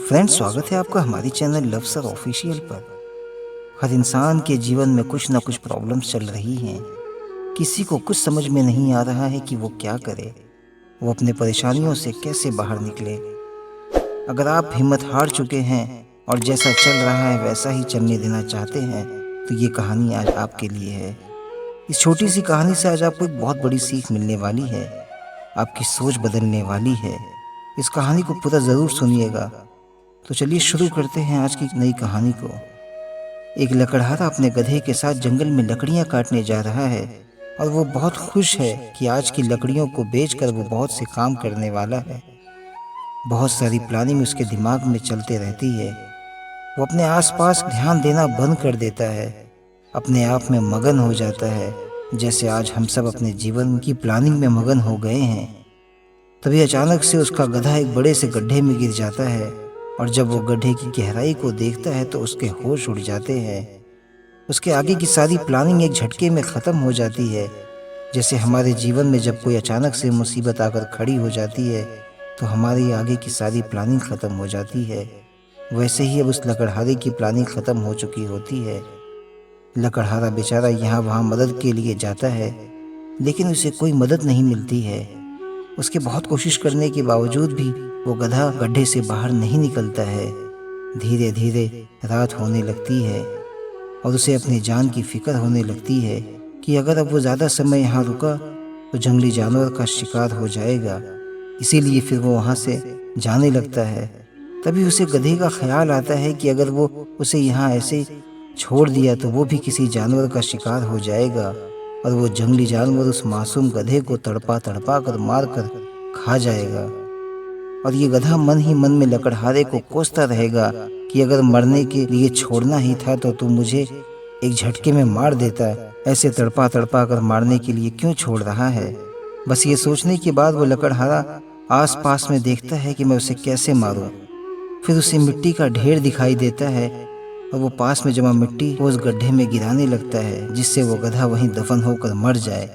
Friends, स्वागत है आपका हमारी चैनल लव सर ऑफिशियल पर। हर इंसान के जीवन में कुछ ना कुछ प्रॉब्लम्स चल रही हैं। किसी को कुछ समझ में नहीं आ रहा है कि वो क्या करे, वो अपने परेशानियों से कैसे बाहर निकले। अगर आप हिम्मत हार चुके हैं और जैसा चल रहा है वैसा ही चलने देना चाहते हैं तो ये कहानी आज आपके लिए है। इस छोटी सी कहानी से आज आपको एक बहुत बड़ी सीख मिलने वाली है, आपकी सोच बदलने वाली है। इस कहानी को पूरा ज़रूर सुनिएगा। तो चलिए शुरू करते हैं आज की नई कहानी को। एक लकड़हारा अपने गधे के साथ जंगल में लकड़ियां काटने जा रहा है और वो बहुत खुश है कि आज की लकड़ियों को बेचकर वो बहुत से काम करने वाला है। बहुत सारी प्लानिंग उसके दिमाग में चलते रहती है। वो अपने आसपास ध्यान देना बंद कर देता है, अपने आप में मगन हो जाता है, जैसे आज हम सब अपने जीवन की प्लानिंग में मगन हो गए हैं। तभी अचानक से उसका गधा एक बड़े से गड्ढे में गिर जाता है और जब वो गड्ढे की गहराई को देखता है तो उसके होश उड़ जाते हैं। उसके आगे की सारी प्लानिंग एक झटके में ख़त्म हो जाती है। जैसे हमारे जीवन में जब कोई अचानक से मुसीबत आकर खड़ी हो जाती है तो हमारी आगे की सारी प्लानिंग ख़त्म हो जाती है। वैसे ही अब उस लकड़हारे की प्लानिंग ख़त्म हो चुकी होती है। लकड़हारा बेचारा यहाँ वहाँ मदद के लिए जाता है, लेकिन उसे कोई मदद नहीं मिलती है। उसके बहुत कोशिश करने के बावजूद भी वो गधा गड्ढे से बाहर नहीं निकलता है। धीरे धीरे रात होने लगती है और उसे अपनी जान की फिक्र होने लगती है कि अगर अब वो ज़्यादा समय यहाँ रुका तो जंगली जानवर का शिकार हो जाएगा। इसीलिए फिर वो वहाँ से जाने लगता है। तभी उसे गधे का ख्याल आता है कि अगर वो उसे यहाँ ऐसे छोड़ दिया तो वो भी किसी जानवर का शिकार हो जाएगा और वो जंगली जानवर उस मासूम गधे को तड़पा तड़पा कर मार कर खा जाएगा। और ये गधा मन ही मन में लकड़हारे को कोसता रहेगा कि अगर मरने के लिए छोड़ना ही था तो तू मुझे एक झटके में मार देता, ऐसे तड़पा तड़पा कर मारने के लिए क्यों छोड़ रहा है। बस ये सोचने के बाद वो लकड़हारा आस पास में देखता है कि मैं उसे कैसे मारूं। फिर उसे मिट्टी का ढेर दिखाई देता है और वो पास में जमा मिट्टी को उस गड्ढे में गिराने लगता है, जिससे वो गधा वहीं दफन होकर मर जाए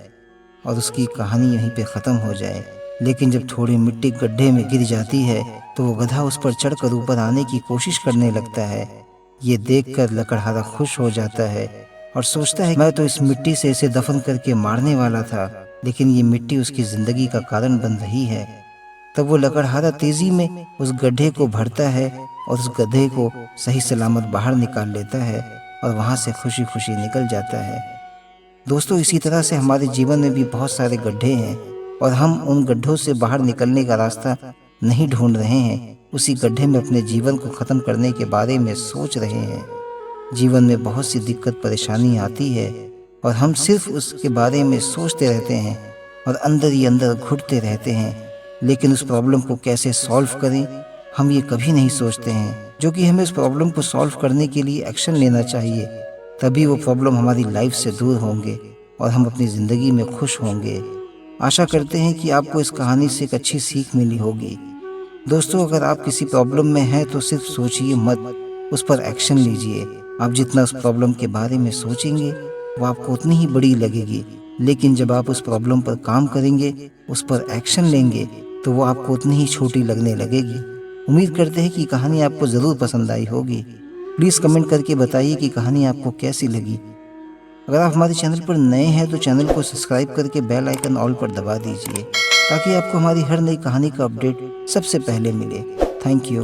और उसकी कहानी यहीं पे ख़त्म हो जाए। लेकिन जब थोड़ी मिट्टी गड्ढे में गिर जाती है तो वो गधा उस पर चढ़कर ऊपर आने की कोशिश करने लगता है। ये देखकर लकड़हारा खुश हो जाता है और सोचता है मैं तो इस मिट्टी से इसे दफन करके मारने वाला था, लेकिन ये मिट्टी उसकी ज़िंदगी का कारण बन रही है। तब वो लकड़हारा तेजी में उस गड्ढे को भरता है और उस गधे को सही सलामत बाहर निकाल लेता है और वहाँ से खुशी खुशी निकल जाता है। दोस्तों, इसी तरह से हमारे जीवन में भी बहुत सारे गड्ढे हैं और हम उन गड्ढों से बाहर निकलने का रास्ता नहीं ढूंढ रहे हैं, उसी गड्ढे में अपने जीवन को ख़त्म करने के बारे में सोच रहे हैं। जीवन में बहुत सी दिक्कत परेशानी आती है और हम सिर्फ उसके बारे में सोचते रहते हैं और अंदर ही अंदर घुटते रहते हैं, लेकिन उस प्रॉब्लम को कैसे सॉल्व करें हम ये कभी नहीं सोचते हैं। जो कि हमें उस प्रॉब्लम को सॉल्व करने के लिए एक्शन लेना चाहिए, तभी वो प्रॉब्लम हमारी लाइफ से दूर होंगे और हम अपनी ज़िंदगी में खुश होंगे। आशा करते हैं कि आपको इस कहानी से एक अच्छी सीख मिली होगी। दोस्तों, अगर आप किसी प्रॉब्लम में हैं तो सिर्फ सोचिए मत, उस पर एक्शन लीजिए। आप जितना उस प्रॉब्लम के बारे में सोचेंगे वो आपको उतनी ही बड़ी लगेगी, लेकिन जब आप उस प्रॉब्लम पर काम करेंगे, उस पर एक्शन लेंगे, तो वो आपको उतनी ही छोटी लगने लगेगी। उम्मीद करते हैं कि कहानी आपको ज़रूर पसंद आई होगी। प्लीज़ कमेंट करके बताइए कि कहानी आपको कैसी लगी। अगर आप हमारे चैनल पर नए हैं तो चैनल को सब्सक्राइब करके बेल आइकन ऑल पर दबा दीजिए, ताकि आपको हमारी हर नई कहानी का अपडेट सबसे पहले मिले। Thank you.